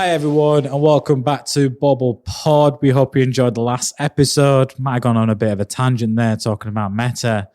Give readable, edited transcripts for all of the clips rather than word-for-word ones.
Hi everyone and welcome back to Bobble Pod. We hope you enjoyed the last episode. Might have gone on a bit of a tangent there talking about Meta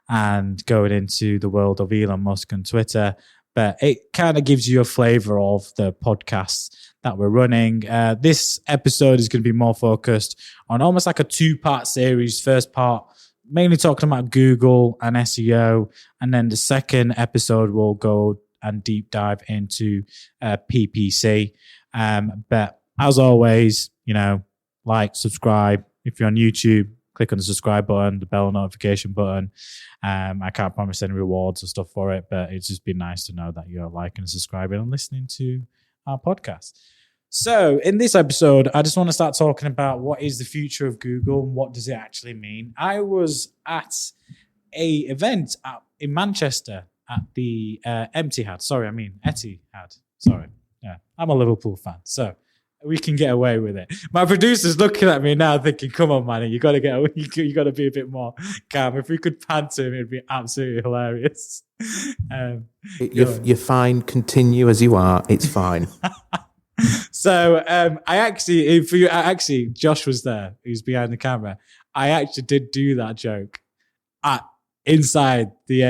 and going into the world of Elon Musk and Twitter, but it kind of gives you a flavor of the podcasts that we're running. This episode is going to be more focused on almost like a two-part series. First part, mainly talking about Google and SEO, and then the second episode will go and deep dive into PPC. But as always, like, subscribe. If you're on YouTube, click on the subscribe button, the bell notification button. I can't promise any rewards or stuff for it, but it's just been nice to know that you're liking and subscribing and listening to our podcast. So in this episode, I just want to start talking about what is the future of Google and what does it actually mean. I was at a event in Manchester at the Etihad. Sorry. Yeah, I'm a Liverpool fan, so we can get away with it. My producer's looking at me now thinking, come on, Manny, you got to get away. You got to be a bit more calm. If we could pan to him, it'd be absolutely hilarious. You're fine. Continue as you are. It's fine. So Josh was there, who's behind the camera. I actually did do that joke inside the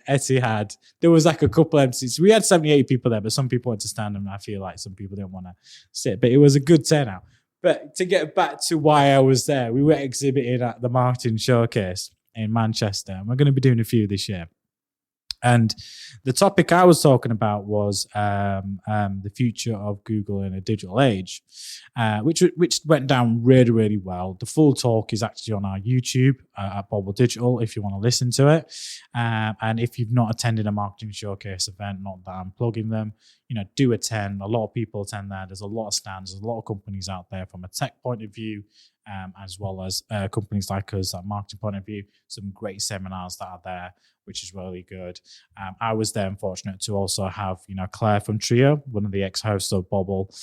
Etihad. There was like a couple empty seats. We had 78 people there, but some people wanted to stand, and I feel like some people didn't want to sit. But it was a good turnout. But to get back to why I was there, we were exhibiting at the Marketing Showcase in Manchester, and we're going to be doing a few this year. And the topic I was talking about was the future of Google in a digital age, which went down really, really well. The full talk is actually on our YouTube at Bobble Digital if you want to listen to it. And if you've not attended a Marketing Showcase event, not that I'm plugging them, do attend. A lot of people attend there. There's a lot of stands. There's a lot of companies out there from a tech point of view, as well as companies like us at marketing point of view. Some great seminars that are there, which is really good. I was there, unfortunate to also have, Claire from Trio, one of the ex-hosts of Bobble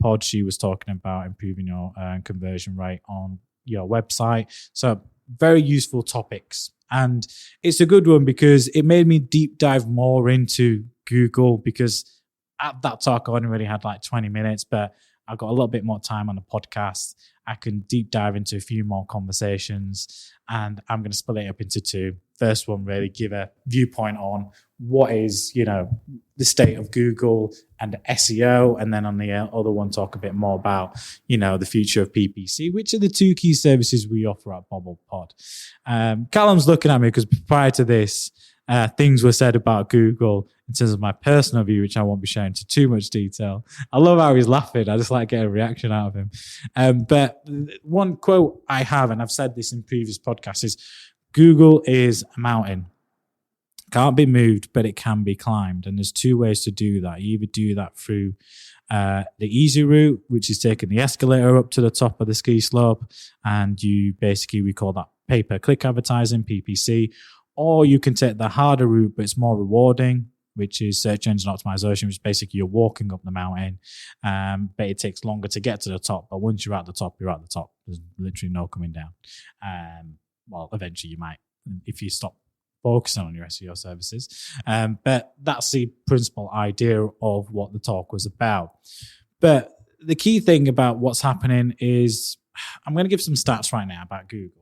Pod. She was talking about improving your conversion rate on your website. So very useful topics. And it's a good one because it made me deep dive more into Google, because at that talk, I only really had like 20 minutes, but I got a little bit more time on the podcast. I can deep dive into a few more conversations, and I'm going to split it up into two. First one, really give a viewpoint on what is, the state of Google and SEO. And then on the other one, talk a bit more about, the future of PPC, which are the two key services we offer at Bobble Pod. Callum's looking at me because prior to this, things were said about Google in terms of my personal view, which I won't be sharing to too much detail. I love how he's laughing. I just like getting a reaction out of him. But one quote I have, and I've said this in previous podcasts, is Google is a mountain. Can't be moved, but it can be climbed. And there's two ways to do that. You either do that through the easy route, which is taking the escalator up to the top of the ski slope, and we call that pay-per-click advertising, PPC. Or you can take the harder route, but it's more rewarding, which is search engine optimization, which is basically you're walking up the mountain, but it takes longer to get to the top. But once you're at the top, you're at the top. There's literally no coming down. Well, eventually you might, if you stop focusing on your SEO services. But that's the principal idea of what the talk was about. But the key thing about what's happening is, I'm going to give some stats right now about Google.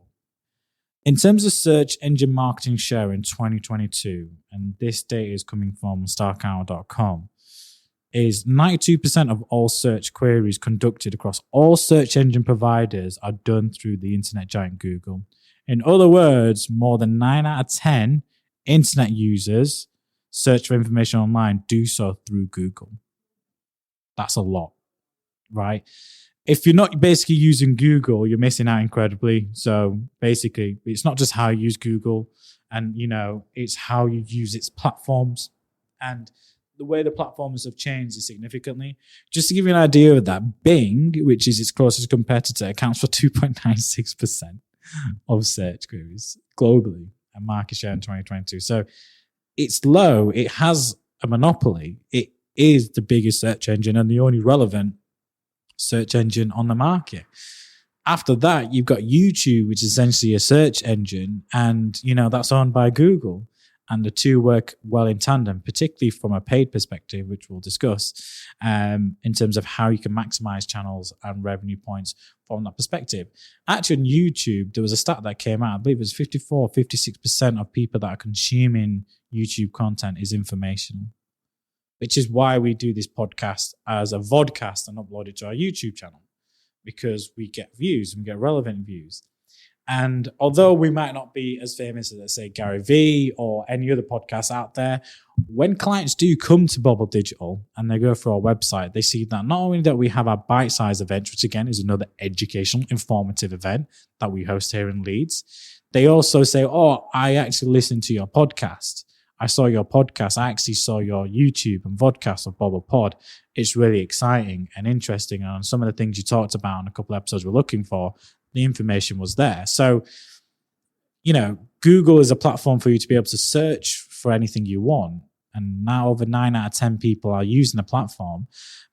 In terms of search engine marketing share in 2022, and this data is coming from starcounter.com, is 92% of all search queries conducted across all search engine providers are done through the internet giant Google. In other words, more than 9 out of 10 internet users search for information online do so through Google. That's a lot, right? If you're not basically using Google, you're missing out incredibly. So basically, it's not just how you use Google, and it's how you use its platforms. And the way the platforms have changed is significantly. Just to give you an idea of that, Bing, which is its closest competitor, accounts for 2.96% of search queries globally and market share in 2022. So it's low. It has a monopoly. It is the biggest search engine and the only relevant search engine on the market. After that, you've got YouTube, which is essentially a search engine, and that's owned by Google. And the two work well in tandem, particularly from a paid perspective, which we'll discuss, in terms of how you can maximize channels and revenue points from that perspective. Actually, on YouTube, there was a stat that came out, I believe it was 56% of people that are consuming YouTube content is informational, which is why we do this podcast as a vodcast and upload it to our YouTube channel, because we get views and we get relevant views. And although we might not be as famous as, let's say, Gary Vee or any other podcasts out there, when clients do come to Bobble Digital and they go through our website, they see that not only that we have our bite-sized events, which again is another educational, informative event that we host here in Leeds, they also say, oh, I actually listened to your podcast. I saw your podcast. I actually saw your YouTube and vodcast of Bobble Pod. It's really exciting and interesting. And some of the things you talked about in a couple of episodes we're looking for, the information was there. So, Google is a platform for you to be able to search for anything you want. And now over 9 out of 10 people are using the platform.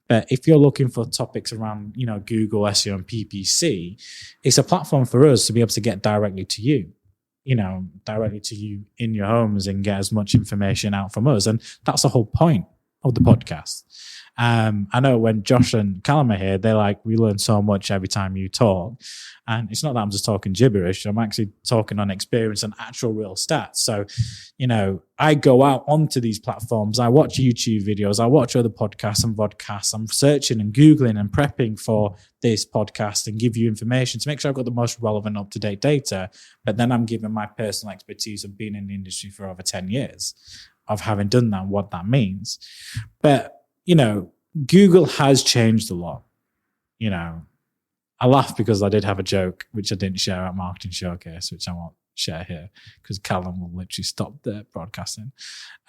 But if you're looking for topics around, Google, SEO and PPC, it's a platform for us to be able to get directly to you. Directly to you in your homes and get as much information out from us. And that's the whole point of the podcast. I know when Josh and Callum are here, they're like, we learn so much every time you talk. And it's not that I'm just talking gibberish. I'm actually talking on experience and actual real stats. So, I go out onto these platforms. I watch YouTube videos. I watch other podcasts and vodcasts. I'm searching and Googling and prepping for this podcast and give you information to make sure I've got the most relevant, up-to-date data. But then I'm giving my personal expertise of being in the industry for over 10 years, of having done that and what that means. But, Google has changed a lot. I laugh because I did have a joke, which I didn't share at Marketing Showcase, which I won't share here because Callum will literally stop the broadcasting.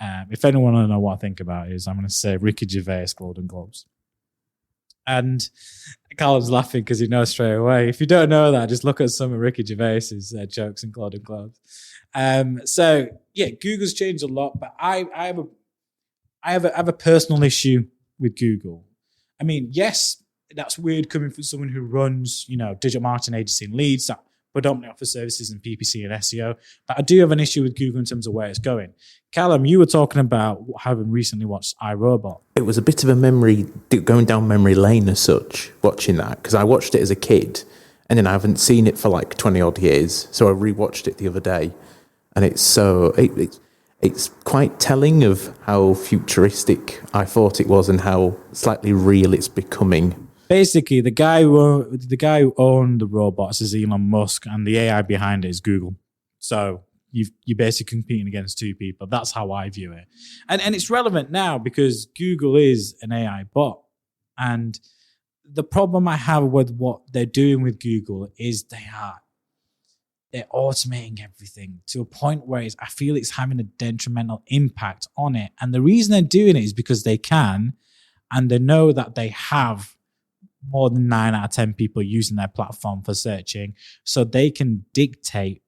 If anyone want to know what I think about it, is I'm going to say Ricky Gervais Golden Globes. And Callum's laughing because he knows straight away. If you don't know that, just look at some of Ricky Gervais's jokes in Golden Globes. Google's changed a lot, but I have a personal issue with Google. I mean, yes, that's weird coming from someone who runs, digital marketing agency in Leeds that predominantly offers services in PPC and SEO. But I do have an issue with Google in terms of where it's going. Callum, you were talking about having recently watched iRobot. It was a bit of a going down memory lane as such, watching that, because I watched it as a kid and then I haven't seen it for like 20 odd years. So I rewatched it the other day, and it's quite telling of how futuristic I thought it was and how slightly real it's becoming. Basically, the guy who owned the robots is Elon Musk, and the AI behind it is Google. So you're basically competing against two people. That's how I view it. And it's relevant now because Google is an AI bot. And the problem I have with what they're doing with Google is they're automating everything to a point where I feel it's having a detrimental impact on it. And the reason they're doing it is because they can, and they know that they have more than 9 out of 10 people using their platform for searching. So they can dictate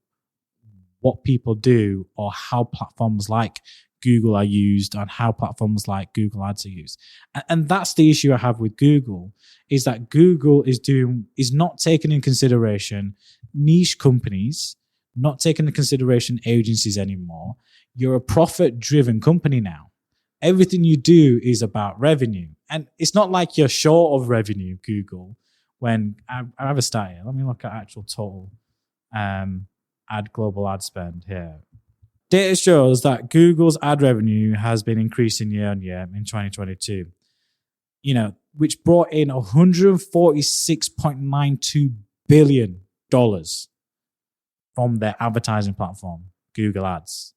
what people do or how platforms like Google are used and how platforms like Google Ads are used. And that's the issue I have with Google, is that Google is not taking in consideration niche companies, not taking into consideration agencies anymore. You're a profit-driven company now. Everything you do is about revenue. And it's not like you're short of revenue, Google. When I have a stat here. Let me look at actual total global ad spend here. Data shows that Google's ad revenue has been increasing year on year in 2022, which brought in $146.92 billion from their advertising platform, Google Ads.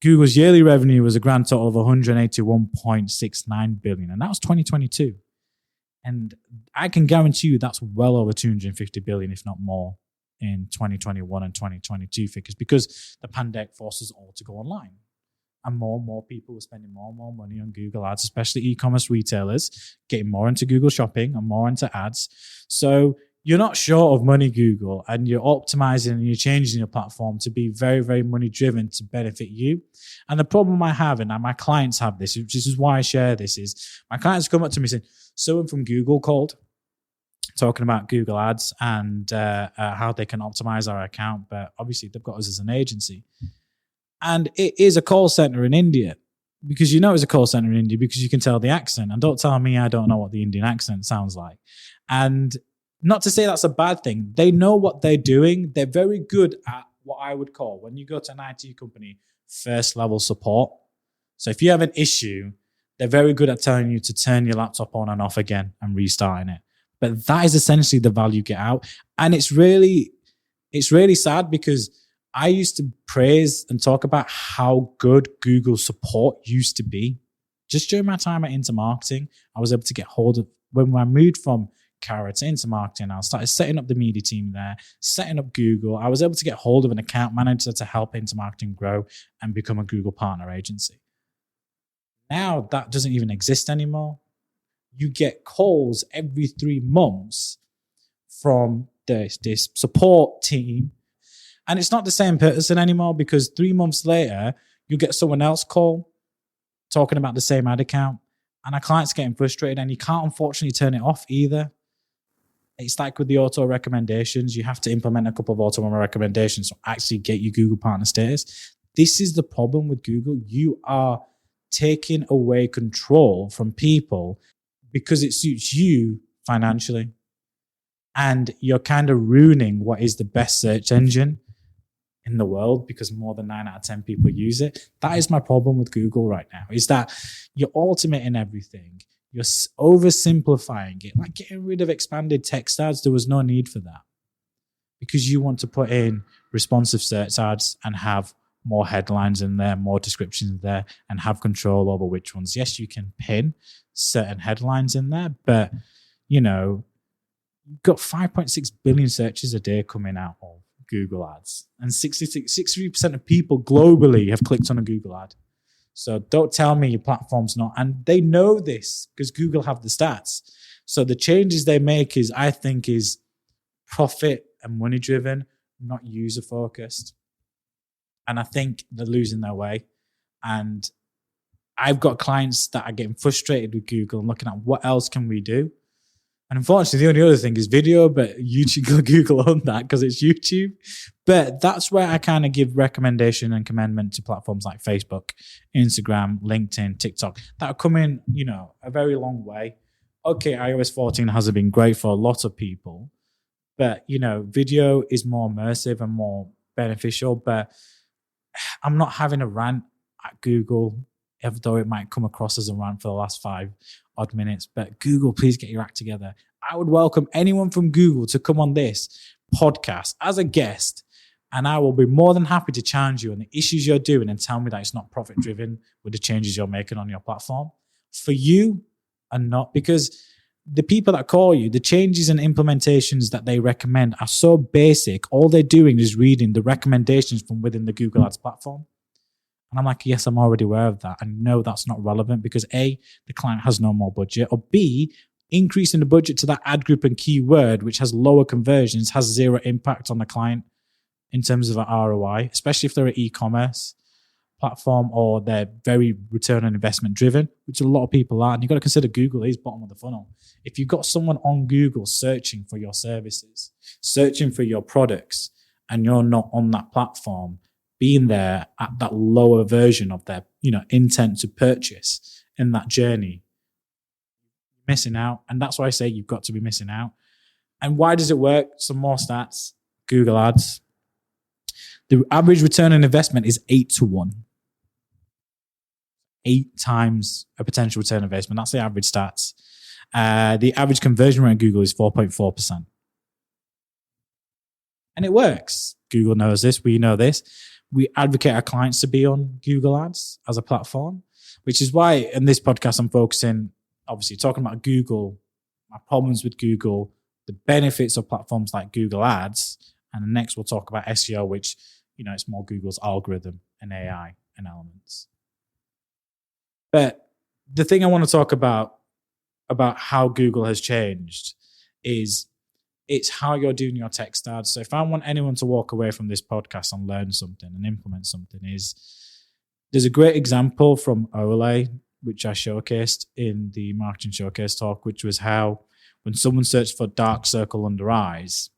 Google's yearly revenue was a grand total of $181.69 billion, and that was 2022. And I can guarantee you that's well over $250 billion, if not more, in 2021 and 2022 figures, because the pandemic forces all to go online. And more people are spending more and more money on Google Ads, especially e-commerce retailers, getting more into Google Shopping and more into ads. So you're not short of money, Google, and you're optimizing and you're changing your platform to be very, very money driven to benefit you. And the problem I have, and my clients have this, which is why I share this, is my clients come up to me saying, someone from Google called, talking about Google Ads and how they can optimize our account. But obviously they've got us as an agency. And it is a call center in India, because you know it's a call center in India because you can tell the accent. And don't tell me I don't know what the Indian accent sounds like. And not to say that's a bad thing. They know what they're doing. They're very good at what I would call, when you go to an IT company, first level support. So if you have an issue, they're very good at telling you to turn your laptop on and off again and restarting it. But that is essentially the value you get out. And it's really sad, because I used to praise and talk about how good Google support used to be. Just during my time at Intermarketing, I was able to get hold of, when I moved from Cara to Intermarketing, I started setting up the media team there, setting up Google. I was able to get hold of an account manager to help Intermarketing grow and become a Google partner agency. Now that doesn't even exist anymore. You get calls every 3 months from this support team. And it's not the same person anymore, because 3 months later, you get someone else call talking about the same ad account, and our client's getting frustrated, and you can't unfortunately turn it off either. It's like with the auto recommendations, you have to implement a couple of auto recommendations to actually get your Google partner status. This is the problem with Google. You are taking away control from people because it suits you financially. And you're kind of ruining what is the best search engine in the world, because more than 9 out of 10 people use it. That is my problem with Google right now, is that you're automating everything. You're oversimplifying it, like getting rid of expanded text ads. There was no need for that, because you want to put in responsive search ads and have more headlines in there, more descriptions there, and have control over which ones. Yes, you can pin certain headlines in there, but you've got 5.6 billion searches a day coming out of Google ads, and 63% of people globally have clicked on a Google ad. So don't tell me your platform's not. And they know this because Google have the stats. So the changes they make I think is profit and money driven, not user focused. And I think they're losing their way. And I've got clients that are getting frustrated with Google and looking at what else can we do. And unfortunately, the only other thing is video, but YouTube, Google own that because it's YouTube. But that's where I kind of give recommendation and commendment to platforms like Facebook, Instagram, LinkedIn, TikTok that are coming, a very long way. Okay, iOS 14 hasn't been great for a lot of people, but, video is more immersive and more beneficial. But I'm not having a rant at Google, even though it might come across as a rant for the last 5 odd minutes. But Google, please get your act together. I would welcome anyone from Google to come on this podcast as a guest, and I will be more than happy to challenge you on the issues you're doing and tell me that it's not profit driven with the changes you're making on your platform. For you and not, because the people that call you, the changes and implementations that they recommend are so basic. All they're doing is reading the recommendations from within the Google Ads platform. And I'm like, yes, I'm already aware of that. I know that's not relevant because A, the client has no more budget, or B, increasing the budget to that ad group and keyword, which has lower conversions, has zero impact on the client in terms of an ROI, especially if they're an e-commerce platform or they're very return on investment driven, which a lot of people are. And you've got to consider Google is bottom of the funnel. If you've got someone on Google searching for your services, searching for your products, and you're not on that platform, being there at that lower version of their, intent to purchase in that journey, missing out. And that's why I say you've got to be missing out. And why does it work? Some more stats. Google Ads. The average return on investment is 8-1. 8 times a potential return on investment. That's the average stats. The average conversion rate on Google is 4.4%. And it works. Google knows this. We know this. We advocate our clients to be on Google Ads as a platform, which is why in this podcast I'm focusing, obviously, talking about Google, my problems with Google, the benefits of platforms like Google Ads, and next we'll talk about SEO, which, it's more Google's algorithm and AI and elements. But the thing I want to talk about how Google has changed is it's how you're doing your text ads. So if I want anyone to walk away from this podcast and learn something and implement something, there's a great example from Olay, which I showcased in the marketing showcase talk, which was how when someone searched for dark circle under eyes,